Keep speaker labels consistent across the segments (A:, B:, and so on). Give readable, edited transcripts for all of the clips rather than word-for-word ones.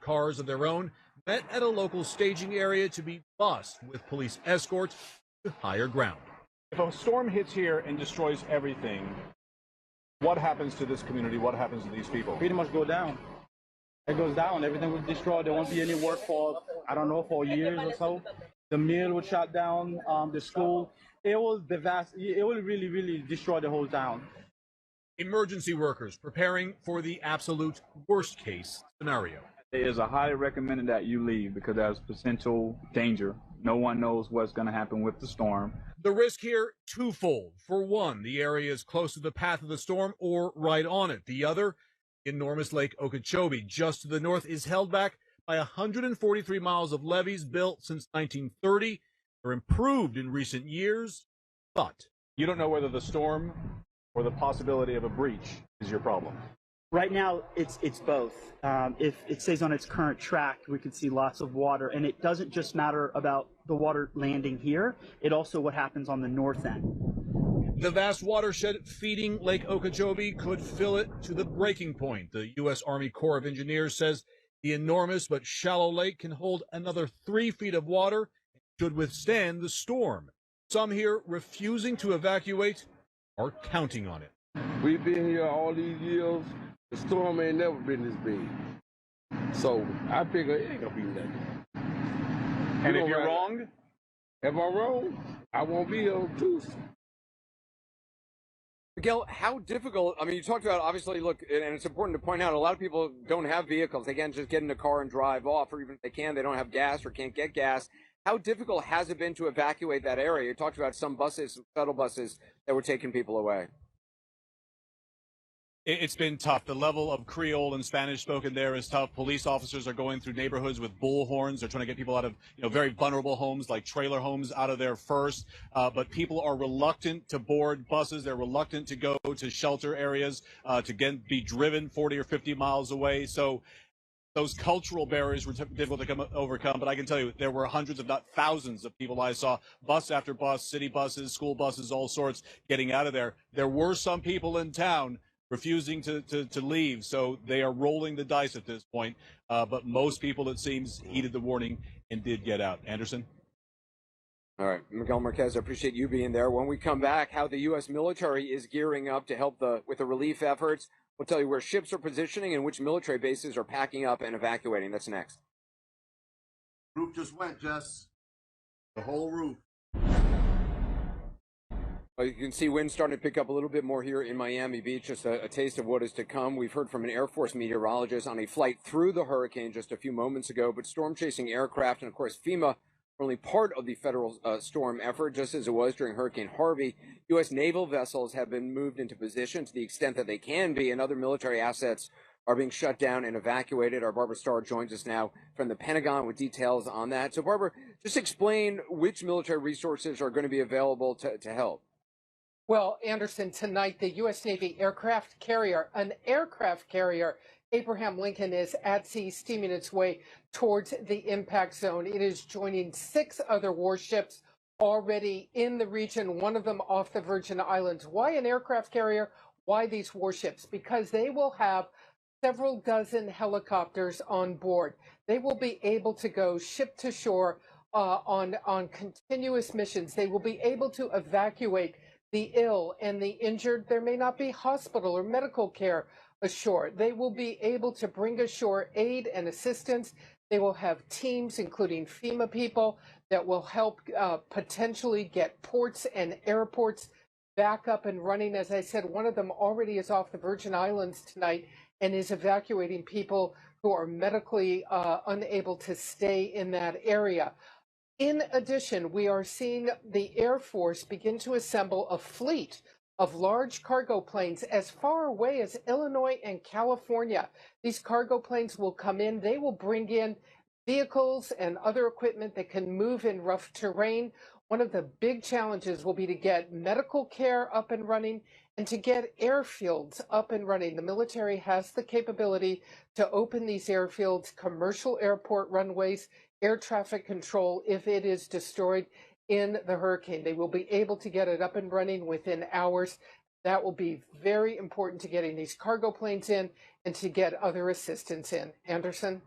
A: cars of their own met at a local staging area to be bussed with police escorts to higher ground.
B: If a storm hits here and destroys everything, what happens to this community? What happens to these people?
C: Pretty much go down. It goes down. Everything was destroyed. There won't be any work for, I don't know, for years or so. The mill was shut down, the school. It was devastating. It will really, really destroy the whole town.
A: Emergency workers preparing for the absolute worst case scenario.
D: It is highly recommended that you leave because there's potential danger. No one knows what's going to happen with the storm.
A: The risk here twofold. For one, the area is close to the path of the storm or right on it. The other, enormous Lake Okeechobee, just to the north, is held back by 143 miles of levees built since 1930. They're improved in recent years, but
B: you don't know whether the storm or the possibility of a breach is your problem.
C: Right now, it's both. If it stays on its current track, we could see lots of water, and it doesn't just matter about the water landing here, it also what happens on the north end.
A: The vast watershed feeding Lake Okeechobee could fill it to the breaking point. The U.S. Army Corps of Engineers says the enormous but shallow lake can hold another 3 feet of water and should withstand the storm. Some here refusing to evacuate are counting on it.
E: We've been here all these years. The storm ain't never been this big. So I figure it ain't gonna be nothing.
B: And if you're wrong?
E: If I'm wrong, I won't be here on Tuesday.
F: Miguel, how difficult, I mean, you talked about, obviously, look, and it's important to point out, a lot of people don't have vehicles. They can't just get in a car and drive off, or even if they can, they don't have gas or can't get gas. How difficult has it been to evacuate that area? You talked about some buses, some shuttle buses that were taking people away.
G: It's been tough. The level of Creole and Spanish spoken there is tough. Police officers are going through neighborhoods with bullhorns. They're trying to get people out of, very vulnerable homes like trailer homes out of there first. But people are reluctant to board buses. They're reluctant to go to shelter areas, to be driven 40 or 50 miles away. So those cultural barriers were difficult to overcome. But I can tell you, there were hundreds, if not thousands, of people I saw, bus after bus, city buses, school buses, all sorts, getting out of there. There were some people in town refusing to leave, so they are rolling the dice at this point. But most people, it seems, heeded the warning and did get out. Anderson?
F: All right, Miguel Marquez, I appreciate you being there. When we come back, how the U.S. military is gearing up to help with the relief efforts. We'll tell you where ships are positioning and which military bases are packing up and evacuating. That's next.
H: Roof just went, Jess. The whole roof.
F: Well, you can see wind starting to pick up a little bit more here in Miami Beach, just a taste of what is to come. We've heard from an Air Force meteorologist on a flight through the hurricane just a few moments ago, but storm-chasing aircraft and, of course, FEMA are only part of the federal storm effort, just as it was during Hurricane Harvey. U.S. naval vessels have been moved into position to the extent that they can be, and other military assets are being shut down and evacuated. Our Barbara Starr joins us now from the Pentagon with details on that. So, Barbara, just explain which military resources are going to be available to help.
I: Well, Anderson, tonight the U.S. Navy aircraft carrier, Abraham Lincoln, is at sea steaming its way towards the impact zone. It is joining 6 other warships already in the region, one of them off the Virgin Islands. Why an aircraft carrier? Why these warships? Because they will have several dozen helicopters on board. They will be able to go ship to shore on continuous missions. They will be able to evacuate the ill and the injured. There may not be hospital or medical care ashore. They will be able to bring ashore aid and assistance. They will have teams, including FEMA people, that will help potentially get ports and airports back up and running. As I said, one of them already is off the Virgin Islands tonight and is evacuating people who are medically unable to stay in that area. In addition, we are seeing the Air Force begin to assemble a fleet of large cargo planes as far away as Illinois and California. These cargo planes will come in. They will bring in vehicles and other equipment that can move in rough terrain. One of the big challenges will be to get medical care up and running and to get airfields up and running. The military has the capability to open these airfields, commercial airport runways, air traffic control, if it is destroyed in the hurricane. They will be able to get it up and running within hours. That will be very important to getting these cargo planes in and to get other assistance in. Anderson?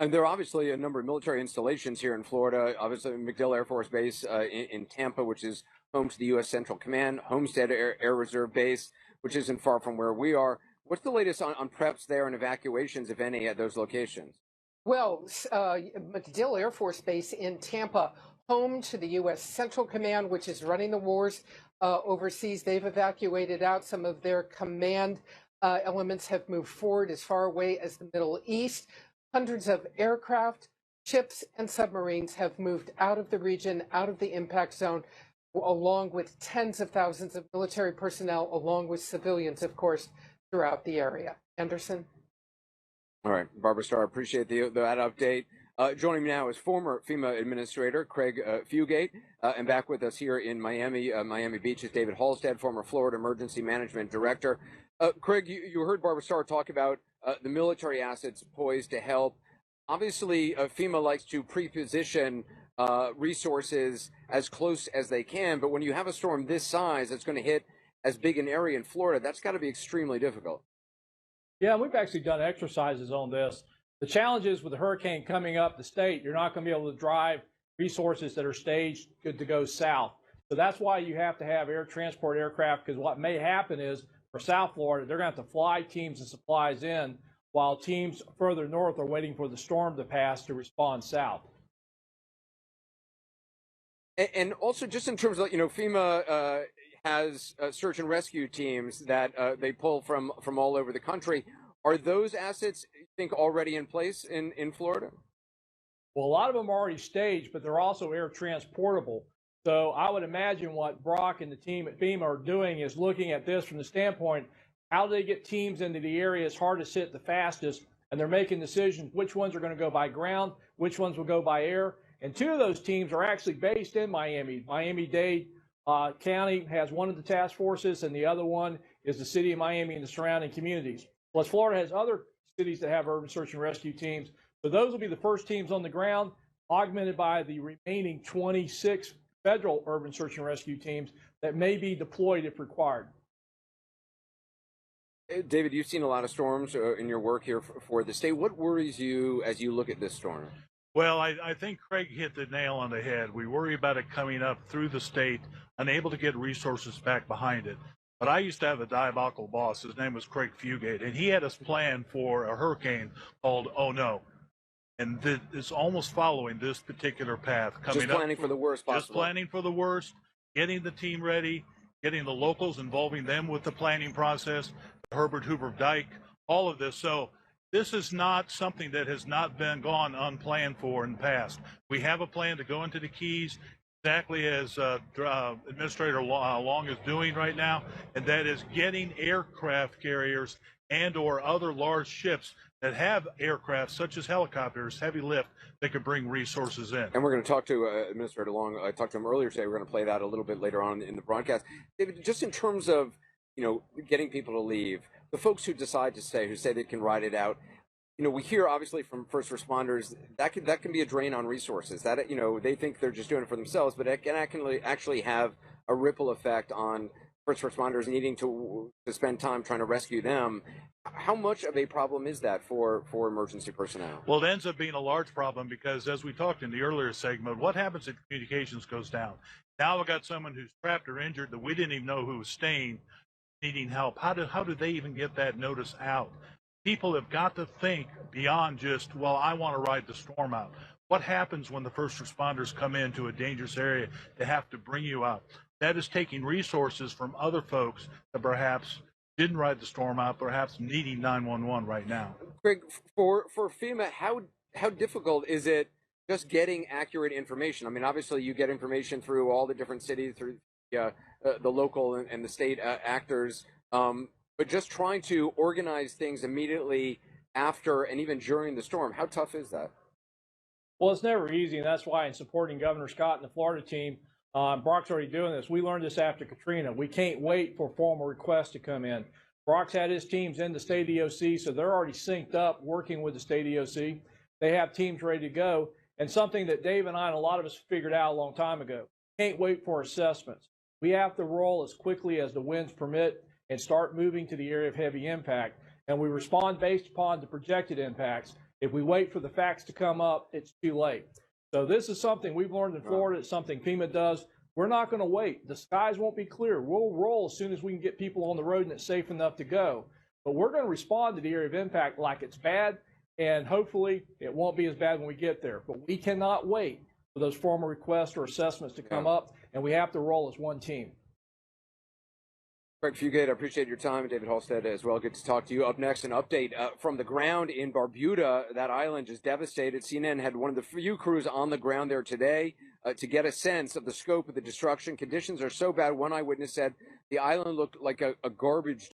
F: And there are obviously a number of military installations here in Florida. Obviously, MacDill Air Force Base in Tampa, which is home to the U.S. Central Command, Homestead Air Reserve Base, which isn't far from where we are. What's the latest on preps there and evacuations, if any, at those locations?
I: Well, MacDill Air Force Base in Tampa, home to the U.S. Central Command, which is running the wars overseas. They've evacuated out. Some of their command elements have moved forward as far away as the Middle East. Hundreds of aircraft, ships, and submarines have moved out of the region, out of the impact zone, along with tens of thousands of military personnel, along with civilians, of course, throughout the area. Anderson?
F: All right, Barbara Starr, appreciate that update. Joining me now is former FEMA Administrator Craig Fugate, and back with us here in Miami Beach is David Halstead, former Florida Emergency Management Director. Craig, you heard Barbara Starr talk about the military assets poised to help. Obviously, FEMA likes to pre-position resources as close as they can, but when you have a storm this size that's going to hit as big an area in Florida, that's got to be extremely difficult.
J: Yeah, we've actually done exercises on this. The challenge is with the hurricane coming up the state, you're not going to be able to drive resources that are staged good to go south. So that's why you have to have air transport aircraft, because what may happen is for South Florida, they're going to have to fly teams and supplies in while teams further north are waiting for the storm to pass to respond south.
F: And also just in terms of, FEMA has search and rescue teams that they pull from all over the country. Are those assets, you think, already in place in Florida?
J: Well, a lot of them are already staged, but they're also air transportable. So I would imagine what Brock and the team at FEMA are doing is looking at this from the standpoint, how do they get teams into the areas hardest hit the fastest? And they're making decisions which ones are going to go by ground, which ones will go by air. And two of those teams are actually based in Miami. Miami-Dade County has one of the task forces, and the other one is the city of Miami and the surrounding communities. Plus, Florida has other cities that have urban search and rescue teams. So those will be the first teams on the ground, augmented by the remaining 26 federal urban search and rescue teams that may be deployed if required.
F: David, you've seen a lot of storms in your work here for the state. What worries you as you look at this storm?
K: Well, I think Craig hit the nail on the head. We worry about it coming up through the state, unable to get resources back behind it. But I used to have a diabolical boss. His name was Craig Fugate, and he had us plan for a hurricane called Oh No. And it's almost following this particular path.
F: Just planning for the worst possible.
K: Just planning for the worst, getting the team ready, getting the locals, involving them with the planning process, the Herbert Hoover Dike, all of this. So this is not something that has not been gone unplanned for in the past. We have a plan to go into the Keys, exactly as Administrator Long is doing right now, and that is getting aircraft carriers and or other large ships that have aircraft such as helicopters, heavy lift, that could bring resources in.
F: And we're going to talk to Administrator Long. I talked to him earlier today. We're going to play that a little bit later on in the broadcast. David, just in terms of, getting people to leave, the folks who decide to stay, who say they can ride it out, we hear obviously from first responders that can be a drain on resources. That they think they're just doing it for themselves, but it can actually have a ripple effect on first responders needing to spend time trying to rescue them. How much of a problem is that for emergency personnel?
K: Well, it ends up being a large problem because, as we talked in the earlier segment, what happens if communications goes down? Now we've got someone who's trapped or injured that we didn't even know who was staying, needing help. How do they even get that notice out? People have got to think beyond just, well, I want to ride the storm out. What happens when the first responders come into a dangerous area to have to bring you out? That is taking resources from other folks that perhaps didn't ride the storm out, perhaps needing 911 right now.
F: Greg, for FEMA, how difficult is it just getting accurate information? I mean, obviously you get information through all the different cities, through the local and the state actors, but just trying to organize things immediately after and even during the storm, how tough is that?
J: Well, it's never easy, and that's why in supporting Governor Scott and the Florida team, Brock's already doing this. We learned this after Katrina. We can't wait for formal requests to come in. Brock's had his teams in the state EOC, so they're already synced up working with the state EOC. They have teams ready to go. And something that Dave and I and a lot of us figured out a long time ago, can't wait for assessments. We have to roll as quickly as the winds permit and start moving to the area of heavy impact. And we respond based upon the projected impacts. If we wait for the facts to come up, it's too late. So this is something we've learned in Florida. It's something FEMA does. We're not going to wait. The skies won't be clear. We'll roll as soon as we can get people on the road and it's safe enough to go. But we're going to respond to the area of impact like it's bad, and hopefully it won't be as bad when we get there. But we cannot wait for those formal requests or assessments to come up, and we have to roll as one team.
F: Craig Fugate, I appreciate your time. David Halstead as well. Good to talk to you. Up next, an update from the ground in Barbuda. That island is devastated. CNN had one of the few crews on the ground there today to get a sense of the scope of the destruction. Conditions are so bad, one eyewitness said the island looked like a garbage